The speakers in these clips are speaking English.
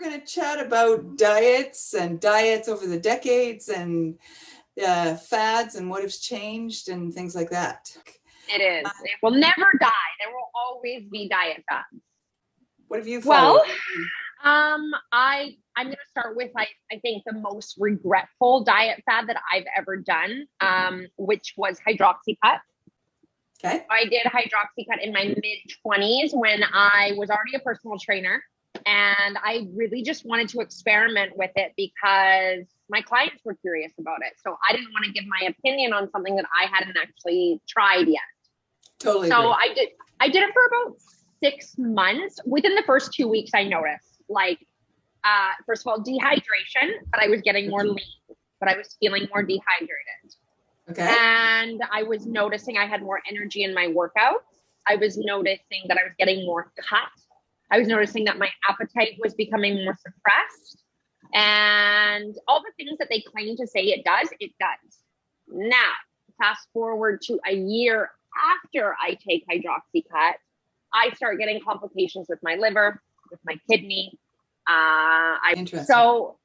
we're going to chat about diets over the decades and fads and what has changed and things like that. It is. It will never die. There will always be diet fads. What have you followed? Well, I'm going to start with, I think, the most regretful diet fad that I've ever done, which was hydroxycut. Okay. I did hydroxycut in my mid-20s when I was already a personal trainer. And I really just wanted to experiment with it because my clients were curious about it. So I didn't want to give my opinion on something that I hadn't actually tried yet. Totally. So agree. I did it for about 6 months. Within the first 2 weeks, I noticed, first of all, dehydration, but I was getting more lean, but I was feeling more dehydrated. Okay. And I was noticing I had more energy in my workouts. I was noticing that I was getting more cut. I was noticing that my appetite was becoming more suppressed. And all the things that they claim to say it does. Now, fast forward to a year after I take hydroxycut, I start getting complications with my liver, with my kidney. So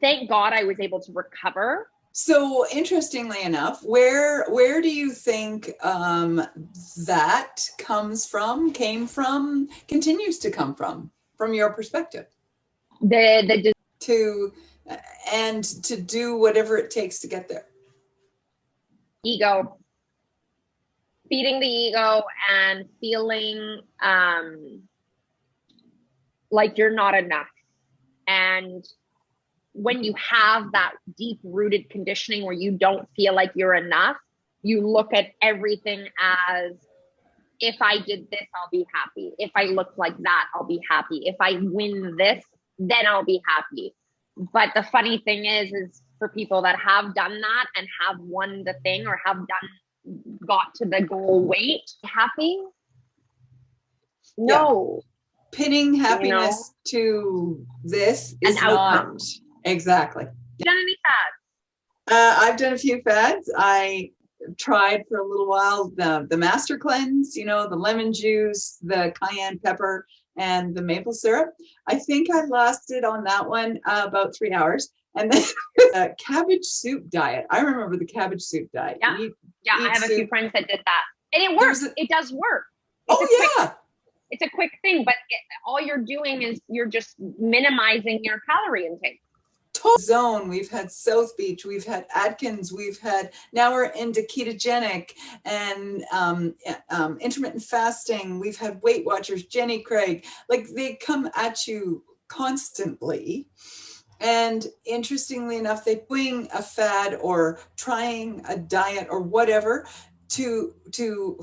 thank God I was able to recover. So interestingly enough, where do you think that came from, continues to come from your perspective? To do whatever it takes to get there. Ego. Feeding the ego and feeling like you're not enough. And when you have that deep-rooted conditioning where you don't feel like you're enough, you look at everything as, if I did this, I'll be happy. If I look like that, I'll be happy. If I win this, then I'll be happy. But the funny thing is for people that have done that and have won the thing or got to the goal weight, happy? No. Yeah. Pinning happiness to this is an outcome. Not exactly. You done any fads? I've done a few fads. I tried for a little while the Master Cleanse, the lemon juice, the cayenne pepper, and the maple syrup. I think I lasted on that one about 3 hours. And then cabbage soup diet. I remember the cabbage soup diet. Yeah, I have a few friends that did that. And it works. It does work. It's a quick thing, but all you're doing is you're just minimizing your calorie intake. Zone, we've had South Beach, we've had Atkins, now we're into ketogenic and intermittent fasting. We've had Weight Watchers, Jenny Craig, they come at you constantly. And interestingly enough, they're doing a fad or trying a diet or whatever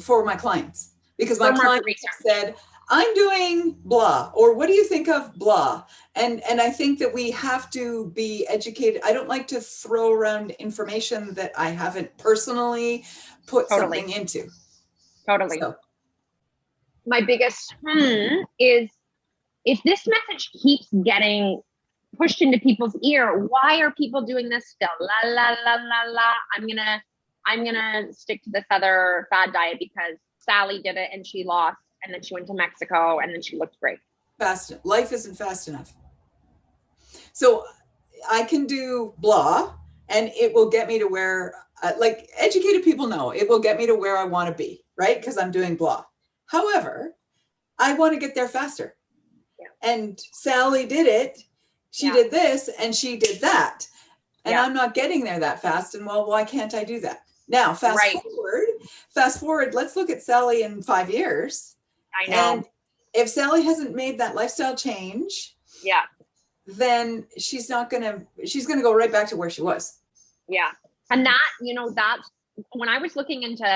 for my clients, because my clients said, I'm doing blah, or what do you think of blah? And I think that we have to be educated. I don't like to throw around information that I haven't personally put something into. Totally. So. My biggest is, if this message keeps getting pushed into people's ear, why are people doing this still? La la la la la. I'm gonna stick to this other fad diet because Sally did it and she lost, and then she went to Mexico and then she looked great. Life isn't fast enough. So I can do blah and it will get me to where, educated people know, it will get me to where I want to be, right? Because I'm doing blah. However, I want to get there faster. Yeah. And Sally did it. She did this and she did that. And I'm not getting there that fast. And why can't I do that? Now, fast forward, let's look at Sally in 5 years. I know. And if Sally hasn't made that lifestyle change, then she's going to go right back to where she was. Yeah. And that's when I was looking into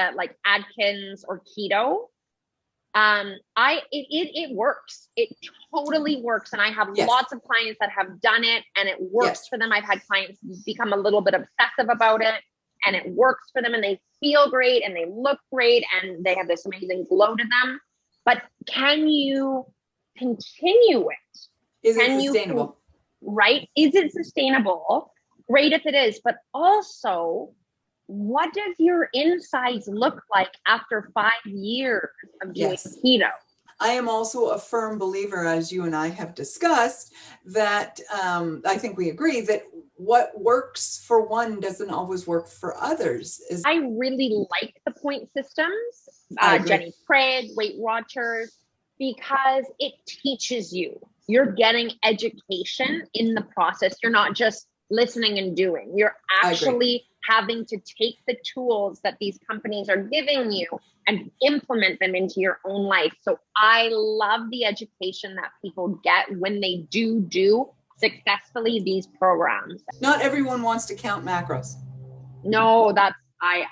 Atkins or keto, it works. It totally works. And I have lots of clients that have done it and it works for them. I've had clients become a little bit obsessive about it and it works for them and they feel great and they look great and they have this amazing glow to them. But can you continue it? Is it sustainable? Right? Is it sustainable? Great if it is, but also, what does your insides look like after 5 years of doing keto? I am also a firm believer, as you and I have discussed, that I think we agree that what works for one doesn't always work for others. I really like the point systems, agree. Jenny Craig, Weight Watchers, because it teaches you. You're getting education in the process. You're not just listening and doing. You're actually having to take the tools that these companies are giving you and implement them into your own life. So I love the education that people get when they do successfully these programs. Not everyone wants to count macros. No, that's I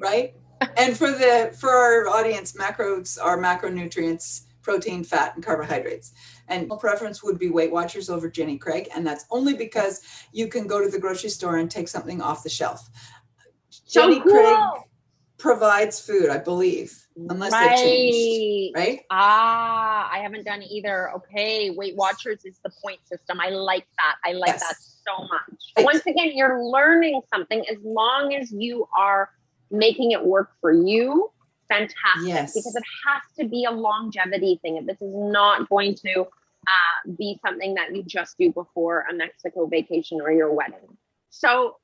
right. And for our audience, macros are macronutrients, protein, fat, and carbohydrates. And preference would be Weight Watchers over Jenny Craig, and that's only because you can go to the grocery store and take something off the shelf. Jenny Craig provides food, I believe, unless they've changed, right? I haven't done either. Okay, Weight Watchers is the point system. I like that. I like that so much. Right. Once again, you're learning something. As long as you are making it work for you, fantastic. Yes. Because it has to be a longevity thing. This is not going to be something that you just do before a Mexico vacation or your wedding. So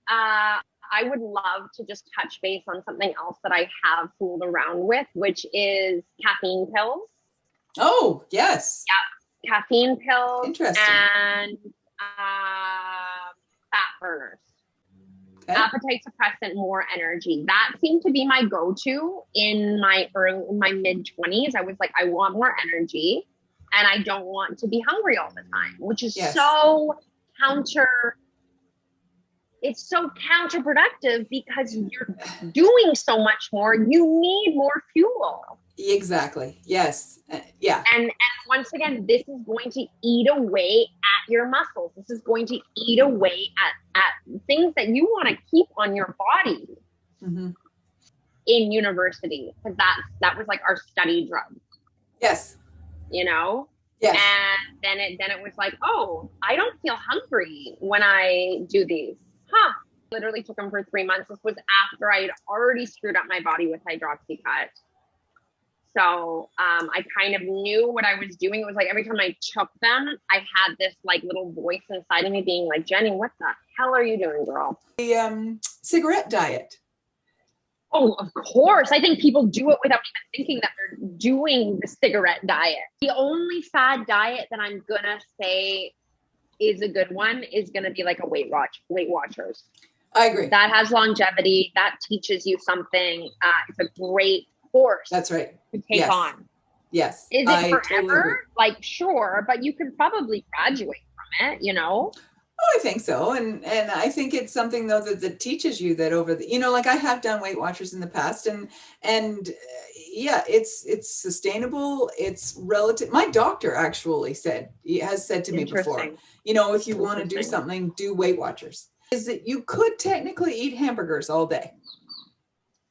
I would love to just touch base on something else that I have fooled around with, which is caffeine pills. Oh, yes. Yeah, caffeine pills. Interesting. And fat burners. Okay. Appetite suppressant, more energy. That seemed to be my go-to in my mid-20s. I was like, I want more energy and I don't want to be hungry all the time, which is so it's so counterproductive because you're doing so much more. You need more fuel. Exactly. Yes. Yeah. And once again, this is going to eat away at your muscles. This is going to eat away at things that you want to keep on your body. Mm-hmm. In university, because that was like our study drug. Yes. You know? Yes. And then it was like, oh, I don't feel hungry when I do these. Literally took them for 3 months. This was after I had already screwed up my body with Hydroxycut. So I kind of knew what I was doing. It was like every time I took them, I had this like little voice inside of me being like, Jenny, what the hell are you doing, girl? The cigarette diet. Oh, of course. I think people do it without even thinking that they're doing the cigarette diet. The only fad diet that I'm going to say is a good one is going to be like a Weight Watchers. I agree. That has longevity. That teaches you something. It's a great course. That's right. To take on. Yes. Is it forever? Totally like, sure, but you can probably graduate from it, you know? Oh, I think so. And I think it's something though that teaches you that over the, like I have done Weight Watchers in the past and yeah, it's sustainable. It's relative. My doctor actually has said to me before, if you want to do something, do Weight Watchers. Is that you could technically eat hamburgers all day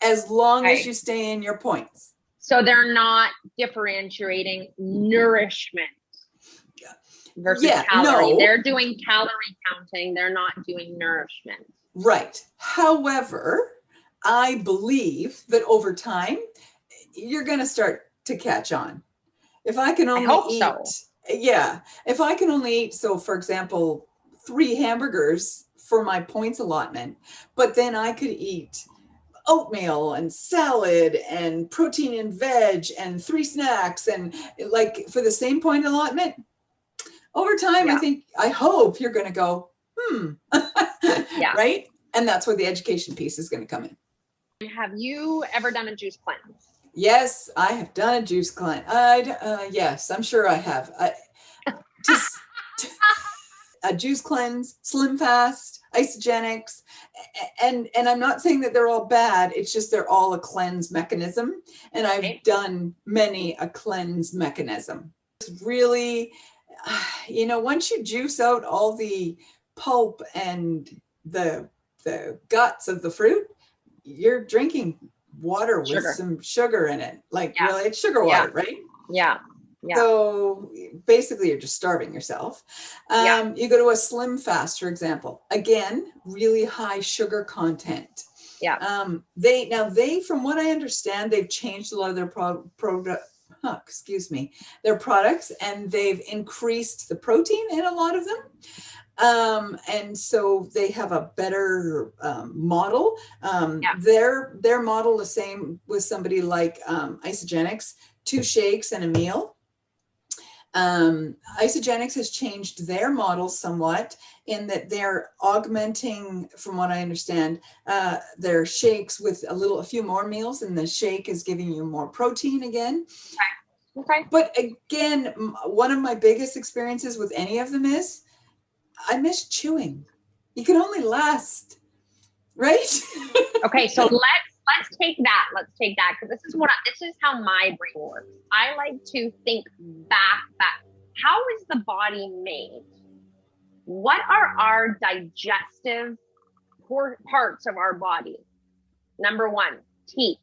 as long as you stay in your points. So they're not differentiating nourishment versus calorie. No. They're doing calorie counting. They're not doing nourishment. Right. However, I believe that over time, you're going to start to catch on. If I can only eat, if I can only eat, so for example, 3 hamburgers for my points allotment, but then I could eat oatmeal and salad and protein and veg and 3 snacks and like for the same point allotment, over time, I hope you're going to go, right? And that's where the education piece is going to come in. Have you ever done a juice cleanse? Yes, I have done a juice cleanse. Yes, I'm sure I have. A juice cleanse, slim fast, isogenics. And I'm not saying that they're all bad. It's just they're all a cleanse mechanism. And I've done many a cleanse mechanism. It's really... once you juice out all the pulp and the guts of the fruit, you're drinking water with some sugar in it. Really, it's sugar water, right? Yeah. So basically, you're just starving yourself. You go to a slim fast, for example. Again, really high sugar content. Yeah. They, from what I understand, they've changed a lot of their excuse me, their products, and they've increased the protein in a lot of them. And so they have a better model. Their model, the same with somebody like Isogenics, 2 shakes and a meal. Isogenics has changed their model somewhat in that they're augmenting, from what I understand, their shakes with a few more meals, and the shake is giving you more protein again. Okay. But again, one of my biggest experiences with any of them is I miss chewing. You can only last, right? Okay, so let's take that. Let's take that, because this is how my brain works. I like to think back. How is the body made? What are our digestive parts of our body? Number 1, teeth.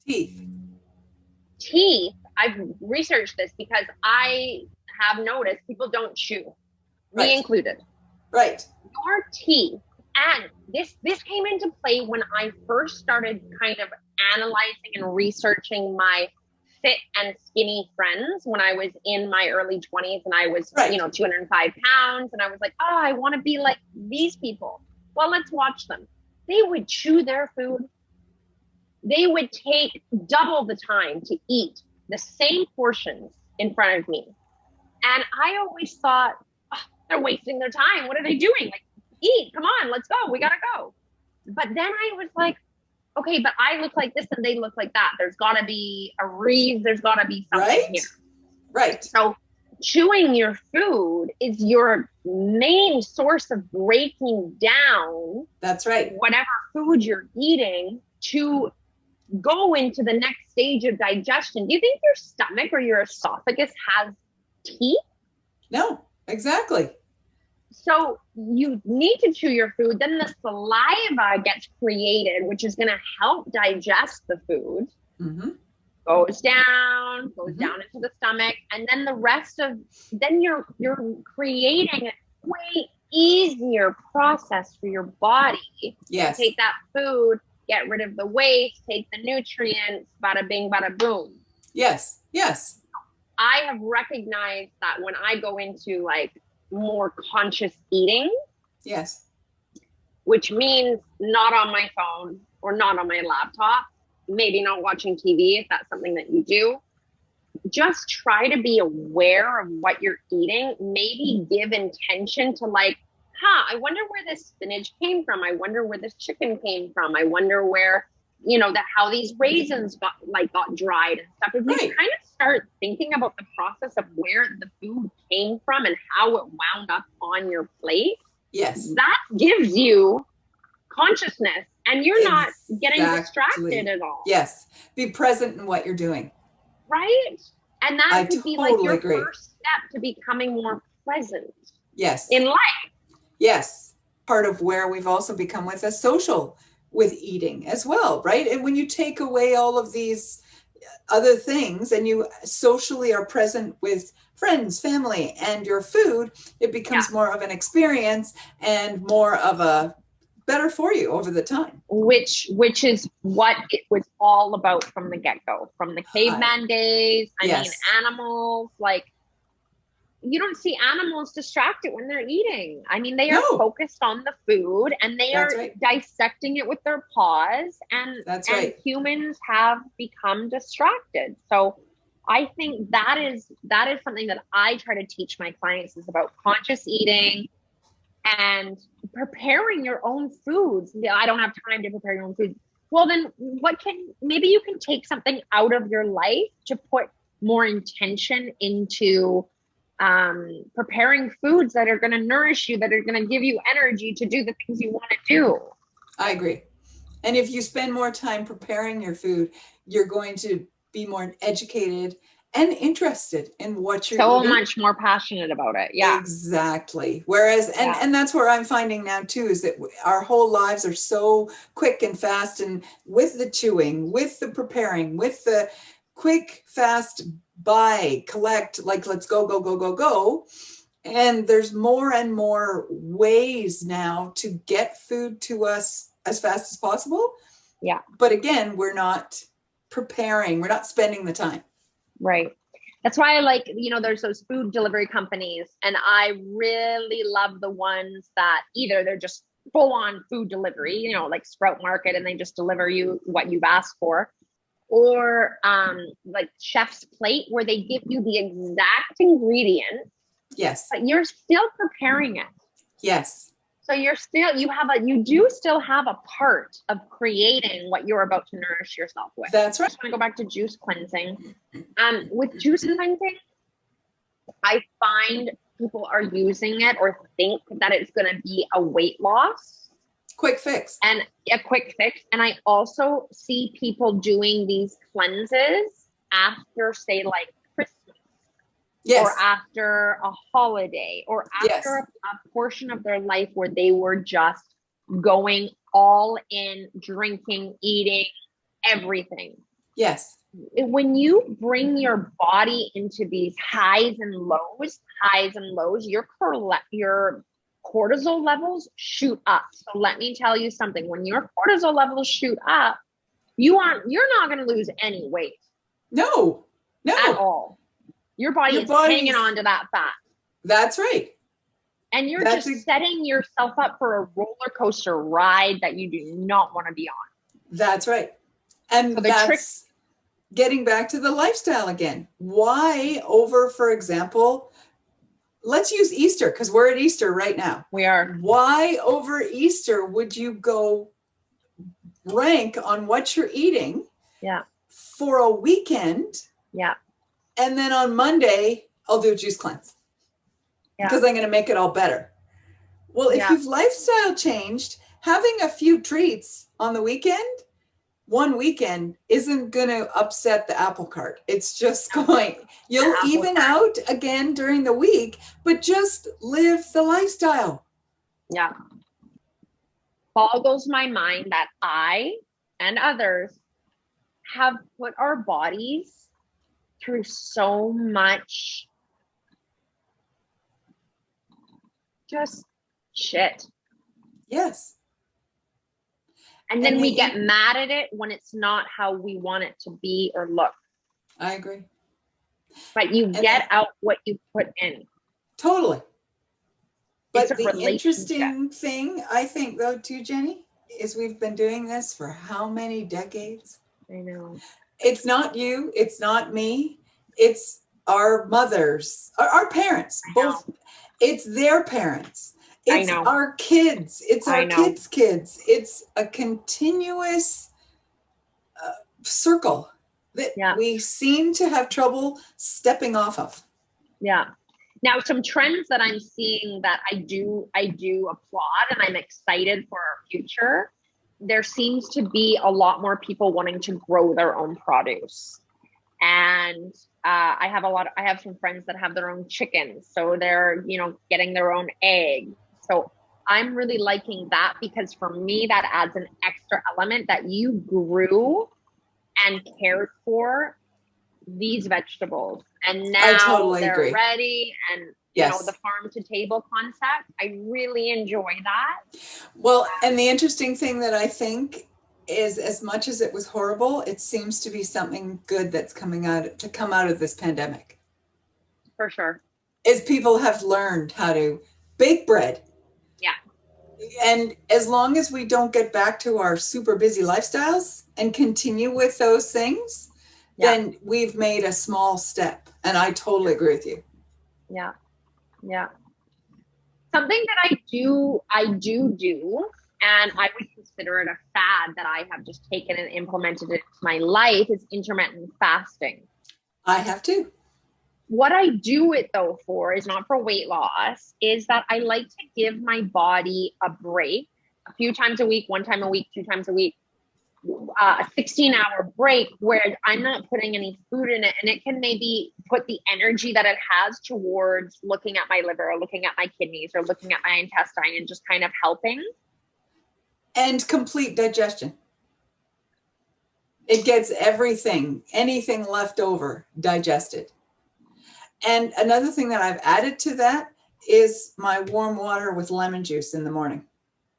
Teeth. I've researched this because I have noticed people don't chew, me included. Right. Your teeth, and this came into play when I first started kind of analyzing and researching my fit and skinny friends when I was in my early 20s, and I was, 205 pounds, and I was like, oh, I want to be like these people. Well, let's watch them. They would chew their food. They would take double the time to eat the same portions in front of me. And I always thought, oh, they're wasting their time. What are they doing? Like, eat, come on, let's go. We got to go. But then I was like, okay, but I look like this and they look like that. There's got to be a reason. There's got to be something here. Right. So chewing your food is your main source of breaking down. That's right. Whatever food you're eating to go into the next stage of digestion. Do you think your stomach or your esophagus has teeth? No, exactly. So you need to chew your food. Then the saliva gets created, which is going to help digest the food. Mm-hmm. Goes down into the stomach. And then the rest of, then you're creating a way easier process for your body. Yes. To take that food, get rid of the waste, take the nutrients, bada bing, bada boom. Yes. Yes. I have recognized that when I go into like more conscious eating. Yes. Which means not on my phone or not on my laptop, maybe not watching TV if that's something that you do. Just try to be aware of what you're eating. Maybe give intention to like, I wonder where this spinach came from. I wonder where this chicken came from. I wonder where, how these raisins got dried and stuff. If you kind of start thinking about the process of where the food came from and how it wound up on your plate, yes, that gives you consciousness, and you're not getting distracted at all. Yes, be present in what you're doing. Right, and that could be like your first step to becoming more present. Yes, in life. Yes, part of where we've also become with a social with eating as well, right? And when you take away all of these other things and you socially are present with friends, family, and your food, it becomes more of an experience and more of a better for you over the time. Which is what it was all about from the get-go, from the caveman days. I mean, animals, like, you don't see animals distracted when they're eating. I mean, they are focused on the food and they are dissecting it with their paws, and humans have become distracted. So I think that is something that I try to teach my clients, is about conscious eating and preparing your own foods. I don't have time to prepare your own food. Well, then maybe you can take something out of your life to put more intention into preparing foods that are going to nourish you, that are going to give you energy to do the things you want to do. I agree. And if you spend more time preparing your food, you're going to be more educated and interested in what you're eating. So much more passionate about it. Yeah, exactly. Whereas, and that's where I'm finding now too, is that our whole lives are so quick and fast, and with the chewing, with the preparing, with the quick, fast buy, collect, like, let's go. And there's more and more ways now to get food to us as fast as possible. Yeah. But again, we're not preparing, we're not spending the time. Right. That's why I like, there's those food delivery companies, and I really love the ones that either they're just full on food delivery, like Sprout Market, and they just deliver you what you've asked for, or like Chef's Plate, where they give you the exact ingredient. Yes. But you're still preparing it. Yes. So you do still have a part of creating what you're about to nourish yourself with. That's right. I just want to go back to juice cleansing. With juice cleansing, I find people are using it or think that it's going to be a weight loss. Quick fix. And a quick fix. And I also see people doing these cleanses after, say, like Christmas. Yes. Or after a holiday, or after a portion of their life where they were just going all in, drinking, eating, everything. Yes. When you bring your body into these highs and lows, your cortisol levels shoot up. So let me tell you something. When your cortisol levels shoot up, you're not going to lose any weight. No. At all. Your body's hanging on to that fat. That's right. And you're just setting yourself up for a roller coaster ride that you do not want to be on. That's right. And so that's getting back to the lifestyle again. Why over, for example, let's use Easter, because we're at Easter right now. We are. Why over Easter would you go rank on what you're eating for a weekend? Yeah. And then on Monday, I'll do a juice cleanse because I'm going to make it all better. Well, if you've lifestyle changed, having a few treats on the weekend, one weekend isn't going to upset the apple cart. It's just you'll even out again during the week, but just live the lifestyle. Yeah. Boggles my mind that I and others have put our bodies through so much just shit. Yes. And then we get mad at it when it's not how we want it to be or look. I agree. But you get out what you put in. Totally. But the interesting thing, I think, though, too, Jenny, is we've been doing this for how many decades? I know. It's not you. It's not me. It's our mothers, our parents, both. It's their parents. It's our kids. It's our kids' kids. It's a continuous circle that we seem to have trouble stepping off of. Yeah. Now, some trends that I'm seeing that I do applaud, and I'm excited for our future. There seems to be a lot more people wanting to grow their own produce. And I have some friends that have their own chickens. So they're, getting their own eggs. So I'm really liking that, because for me, that adds an extra element that you grew and cared for these vegetables. And now they're ready. And the farm to table concept, I really enjoy that. Well, and the interesting thing that I think is, as much as it was horrible, it seems to be something good that's come out of this pandemic. For sure. Is people have learned how to bake bread. Yeah. And as long as we don't get back to our super busy lifestyles and continue with those things, then we've made a small step. And I totally agree with you. Yeah. Yeah. Something that I do, and I would consider it a fad that I have just taken and implemented into my life, is intermittent fasting. I have too. What I do it though for is not for weight loss, is that I like to give my body a break a few times a week, 1 time a week, 2 times a week, a 16-hour break where I'm not putting any food in it. And it can maybe put the energy that it has towards looking at my liver or looking at my kidneys or looking at my intestine and just kind of helping. And complete digestion. It gets anything left over, digested. And another thing that I've added to that is my warm water with lemon juice in the morning.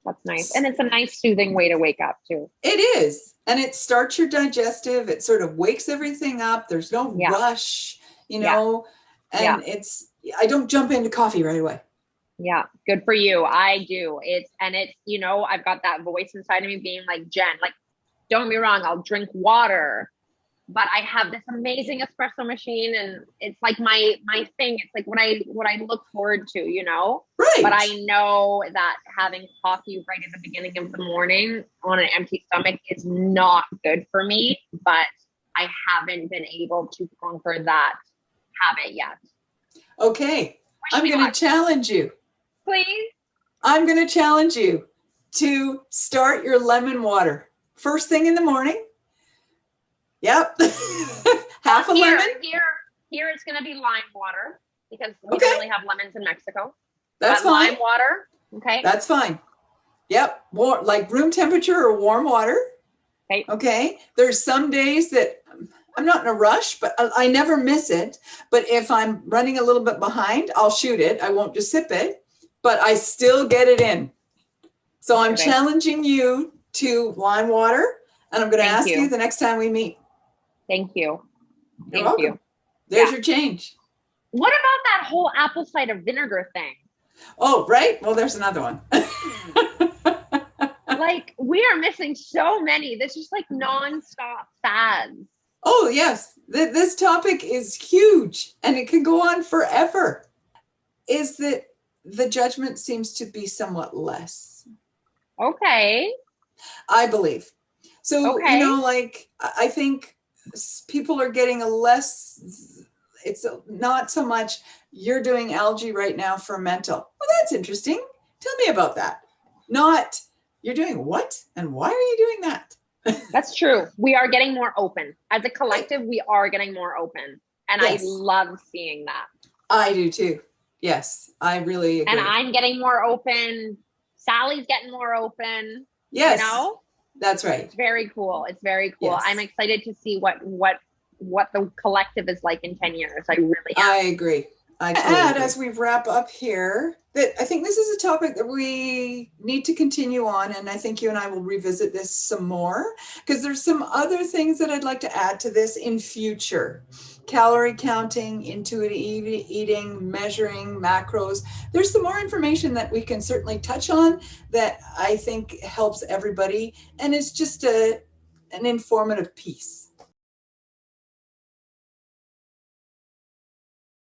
That's nice. And it's a nice soothing way to wake up too. It is. And it starts your digestive. It sort of wakes everything up. There's no rush. you Yeah. know, and I don't jump into coffee right away. Yeah, good for you. I do. It's, you know, I've got that voice inside of me being like, Jen, like, don't get me wrong, I'll drink water, but I have this amazing espresso machine and it's like my thing. It's like what I look forward to, you know? But Right. I know that having coffee right at the beginning of the morning on an empty stomach is not good for me, but I haven't been able to conquer that habit yet. Okay. Wish I'm me going to luck. challenge you. Please. I'm going to challenge you to start your lemon water first thing in the morning. Yep. Half a lemon. Here it's going to be lime water because we Okay. don't really have lemons in Mexico. That's but fine. Lime water. Okay. That's fine. Yep. Like room temperature or warm water. Okay. Okay. There's some days that I'm not in a rush, but I never miss it. But if I'm running a little bit behind, I'll shoot it. I won't just sip it, but I still get it in. So I'm challenging you to lime water, and I'm going to ask you the next time we meet. Thank you. You're welcome. There's your change. What about that whole apple cider vinegar thing? Oh, right. Well, there's another one. Like, we are missing so many. This is like nonstop fads. Oh, yes. This topic is huge, and it can go on forever. Is that the judgment seems to be somewhat less. Okay. I believe. So, you know, like, I think people are getting a less, it's not so much you're doing algae right now fermental. Well, that's interesting. Tell me about that. Not you're doing what? And why are you doing that? That's true. We are getting more open. As a collective, we are getting more open. And I love seeing that. I do too. Yes, I really agree. And I'm getting more open. Sally's getting more open. Yes. You know? That's right. It's very cool. It's very cool. Yes. I'm excited to see what the collective is like in 10 years. I really am. I agree. I totally agree. As we wrap up here, that I think this is a topic that we need to continue on, and I think you and I will revisit this some more because there's some other things that I'd like to add to this in future. Calorie counting, intuitive eating, measuring macros. There's some more information that we can certainly touch on that I think helps everybody, and it's just an informative piece.